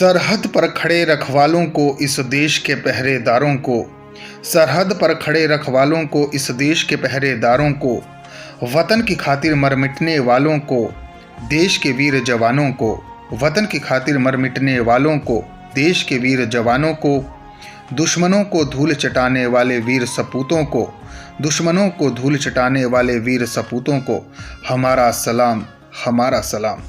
सरहद पर खड़े रखवालों को इस देश के पहरेदारों को, सरहद पर खड़े रखवालों को, इस देश के पहरेदारों को, वतन की खातिर मर मिटने वालों को, देश के वीर जवानों को, वतन की खातिर मर मिटने वालों को, देश के वीर जवानों को, दुश्मनों को धूल चटाने वाले वीर सपूतों को, दुश्मनों को धूल चटाने वाले वीर सपूतों को हमारा सलाम, हमारा सलाम।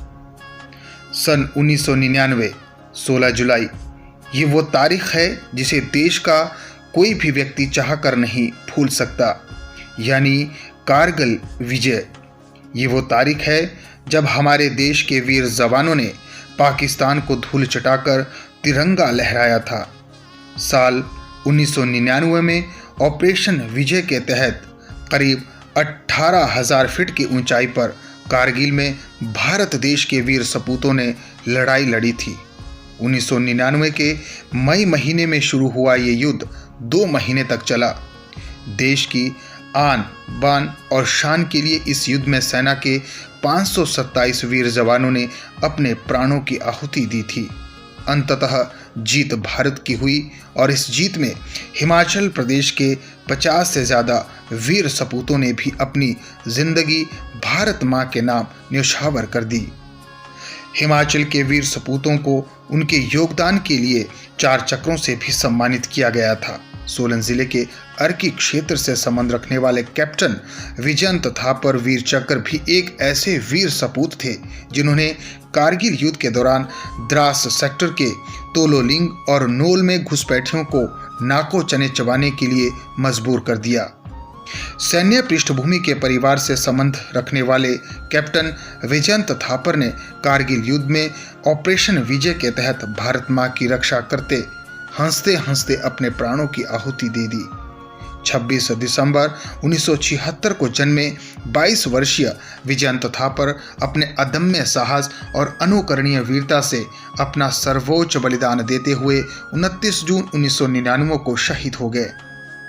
सन 1999 16 जुलाई, ये वो तारीख है जिसे देश का कोई भी व्यक्ति चाहकर नहीं भूल सकता, यानी कारगिल विजय। ये वो तारीख है जब हमारे देश के वीर जवानों ने पाकिस्तान को धूल चटाकर तिरंगा लहराया था। साल 1999 में ऑपरेशन विजय के तहत करीब 18,000 फीट की ऊंचाई पर कारगिल में भारत देश के वीर सपूतों ने लड़ाई लड़ी थी। 1999 के मई महीने में शुरू हुआ ये युद्ध 2 महीने तक चला। देश की आन बान और शान के लिए इस युद्ध में सेना के 527 वीर जवानों ने अपने प्राणों की आहुति दी थी। अंततः जीत भारत की हुई और इस जीत में हिमाचल प्रदेश के 50 से ज़्यादा वीर सपूतों ने भी अपनी जिंदगी भारत माँ के नाम न्यौछावर कर दी। हिमाचल के वीर सपूतों को उनके योगदान के लिए 4 चक्रों से भी सम्मानित किया गया था। सोलन जिले के अर्की क्षेत्र से संबंध रखने वाले कैप्टन विजयंत थापर वीर चक्र भी एक ऐसे वीर सपूत थे जिन्होंने कारगिल युद्ध के दौरान द्रास सेक्टर के तोलोलिंग और नोल में घुसपैठियों को नाको चने चबाने के लिए मजबूर कर दिया। सैन्य पृष्ठभूमि के परिवार से संबंध रखने वाले कैप्टन विजयंत थापर ने कारगिल युद्ध में ऑपरेशन विजय के तहत भारत माँ की रक्षा करते हंसते हंसते अपने प्राणों की आहुति दे दी। 26 दिसंबर 1976 को जन्मे 22 वर्षीय विजयंत थापर अपने अदम्य साहस और अनुकरणीय वीरता से अपना सर्वोच्च बलिदान देते हुए 29 जून 1999 को शहीद हो गए।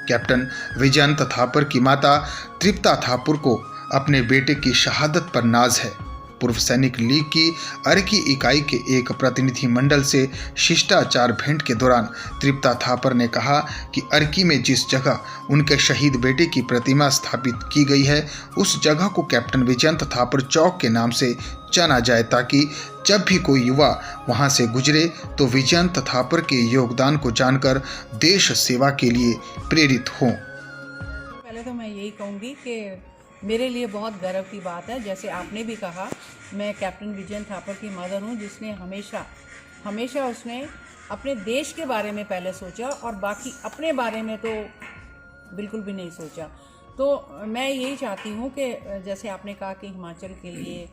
कैप्टन विजयंत थापर की माता तृप्ता थापुर को अपने बेटे की शहादत पर नाज है। पूर्व सैनिक लीग की अर्की इकाई के एक प्रतिनिधि मंडल से शिष्टाचार भेंट के दौरान तृप्ता थापर ने कहा कि अर्की में जिस जगह उनके शहीद बेटे की प्रतिमा स्थापित की गई है उस जगह को कैप्टन विजयंत थापर चौक के नाम से जाना जाए, ताकि जब भी कोई युवा वहां से गुजरे तो विजयंत थापर के योगदान को जानकर देश सेवा के लिए प्रेरित हों। पहले तो मैं यही कहूँगी कि मेरे लिए बहुत गर्व की बात है, जैसे आपने भी कहा, मैं कैप्टन विजयंत थापर की मदर हूँ जिसने हमेशा उसने अपने देश के बारे में पहले सोचा और बाकी अपने बारे में तो बिल्कुल भी नहीं सोचा। तो मैं यही चाहती हूँ कि जैसे आपने कहा कि हिमाचल के लिए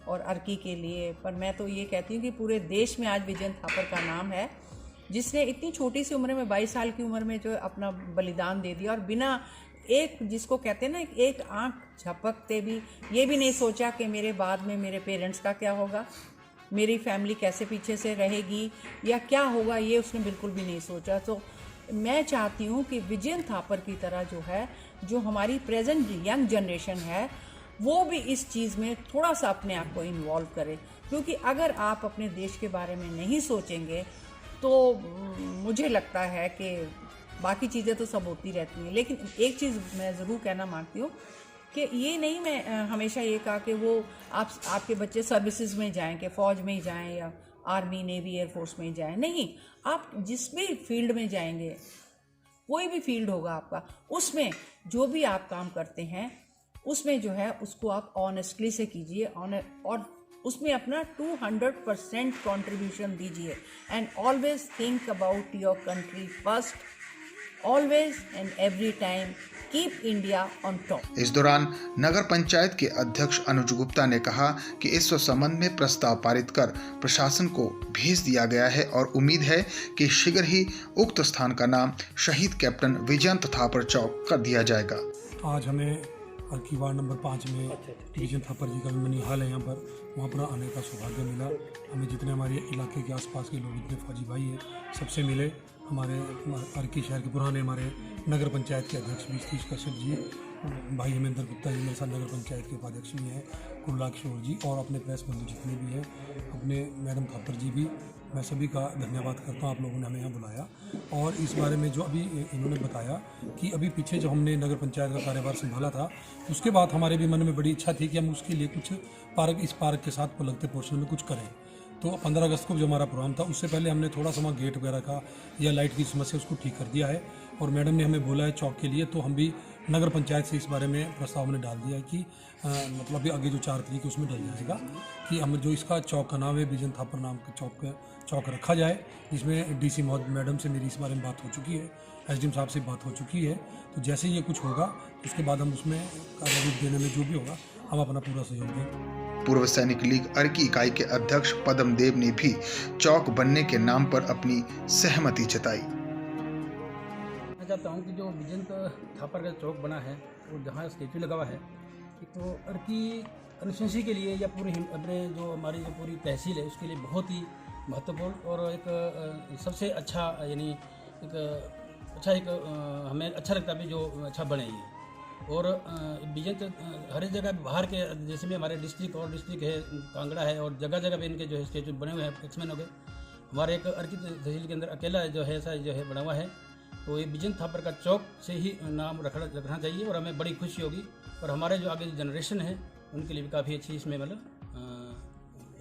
और अर्की के लिए, पर मैं तो ये कहती हूँ कि पूरे देश में आज विजयंत थापर का नाम है, जिसने इतनी छोटी सी उम्र में 22 साल की उम्र में जो अपना बलिदान दे दिया और बिना एक, जिसको कहते हैं ना, एक आंख झपकते भी ये भी नहीं सोचा कि मेरे बाद में मेरे पेरेंट्स का क्या होगा, मेरी फैमिली कैसे पीछे से रहेगी या क्या होगा, ये उसने बिल्कुल भी नहीं सोचा। तो मैं चाहती हूँ कि विजयंत थापर की तरह जो है, जो हमारी प्रेजेंट यंग जनरेशन है, वो भी इस चीज़ में थोड़ा सा अपने आप को इन्वॉल्व करे, क्योंकि अगर आप अपने देश के बारे में नहीं सोचेंगे तो मुझे लगता है कि बाकी चीज़ें तो सब होती रहती हैं। लेकिन एक चीज़ मैं ज़रूर कहना मांगती हूँ कि ये नहीं, मैं हमेशा ये कहा कि वो आपके बच्चे सर्विसेज में जाएं, कि फ़ौज में ही जाएं या आर्मी नेवी एयरफोर्स में ही जाएं। नहीं, आप जिस भी फील्ड में जाएंगे, कोई भी फील्ड होगा आपका, उसमें जो भी आप काम करते हैं उसमें जो है उसको आप ऑनेस्टली से कीजिए और उसमें अपना 200% कंट्रीब्यूशन दीजिए। And always think about your country first, always and every time keep India on top. इस दौरान नगर पंचायत के अध्यक्ष अनुज गुप्ता ने कहा कि इस संबंध में प्रस्ताव पारित कर प्रशासन को भेज दिया गया है और उम्मीद है कि शीघ्र ही उक्त स्थान का नाम शहीद कैप्टन विजयंत थापर चौक कर दिया जाएगा। आज हमें अर्की वार्ड नंबर 5 में विजयंत थापर जी का मनीहाल है, यहाँ पर वहाँ पर आने का सौभाग्य मिला। हमें जितने हमारे इलाके के आसपास के लोग, जितने फौजी भाई हैं, सबसे मिले। हमारे अर्की शहर के पुराने हमारे नगर पंचायत के अध्यक्ष भी सतीश कश्यप जी, भाई हेमेंद्र गुप्ता जी मेरे साथ नगर पंचायत के उपाध्यक्ष भी हैं, कुरला किशोर जी, और अपने प्रेस बंधु जितने भी हैं, अपने मैडम थापर जी भी, मैं सभी का धन्यवाद करता हूँ, आप लोगों ने हमें यहाँ बुलाया। और इस बारे में जो अभी इन्होंने बताया कि अभी पीछे जब हमने नगर पंचायत का कार्यभार संभाला था, उसके बाद हमारे भी मन में बड़ी इच्छा थी कि हम उसके लिए कुछ इस पार्क के साथ लगते पोर्शन में कुछ करें। तो 15 अगस्त को जो हमारा प्रोग्राम था, उससे पहले हमने थोड़ा सा गेट वगैरह का या लाइट की समस्या उसको ठीक कर दिया है। और मैडम ने हमें बोला है चौक के लिए, तो हम भी नगर पंचायत से इस बारे में प्रस्ताव हमने डाल दिया है कि मतलब भी आगे जो 4 तारीख उसमें डल जाएगा कि हम जो इसका चौक का नाम है बिजन थापर नाम का चौक रखा जाए। इसमें डीसी मैडम से मेरी इस बारे में बात हो चुकी है, एसडीएम साहब से बात हो चुकी है। तो जैसे ये कुछ होगा उसके बाद हम उसमें कार्य देने में जो भी होगा हम अपना पूरा सहयोग दें। पूर्व सैनिक लीग अर्की इकाई के अध्यक्ष पदम देव ने भी चौक बनने के नाम पर अपनी सहमति जताई। मैं चाहता हूँ कि जो विजन थापर का चौक बना है और जहाँ स्टेचू लगा हुआ है, तो अर्की कंस्टिट्यूंसी के लिए या पूरी अपने जो हमारी जो पूरी तहसील है उसके लिए बहुत ही महत्वपूर्ण और एक सबसे अच्छा, यानी एक हमें अच्छा लगता है जो अच्छा बने ये। और विजन हर जगह बाहर के जैसे भी हमारे डिस्ट्रिक्ट है, कांगड़ा है, और जगह जगह पे इनके जो है स्टेचू बने हुए हैं, एक्समैन हो गए। हमारे एक अर्की तहसील के अंदर अकेला जो है ऐसा जो है बना हुआ है। तो ये बिजन थापर का चौक से ही नाम रखना चाहिए और हमें बड़ी खुशी होगी। और हमारे जो आगे जनरेशन है उनके लिए भी काफ़ी अच्छी इसमें मतलब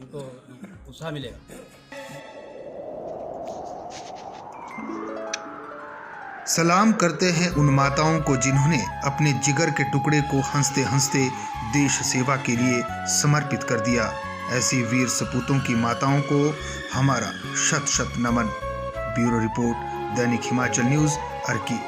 उनको उत्साह मिलेगा। सलाम करते हैं उन माताओं को जिन्होंने अपने जिगर के टुकड़े को हंसते हंसते देश सेवा के लिए समर्पित कर दिया। ऐसी वीर सपूतों की माताओं को हमारा शत शत नमन। ब्यूरो रिपोर्ट, दैनिक हिमाचल न्यूज़, अर्की।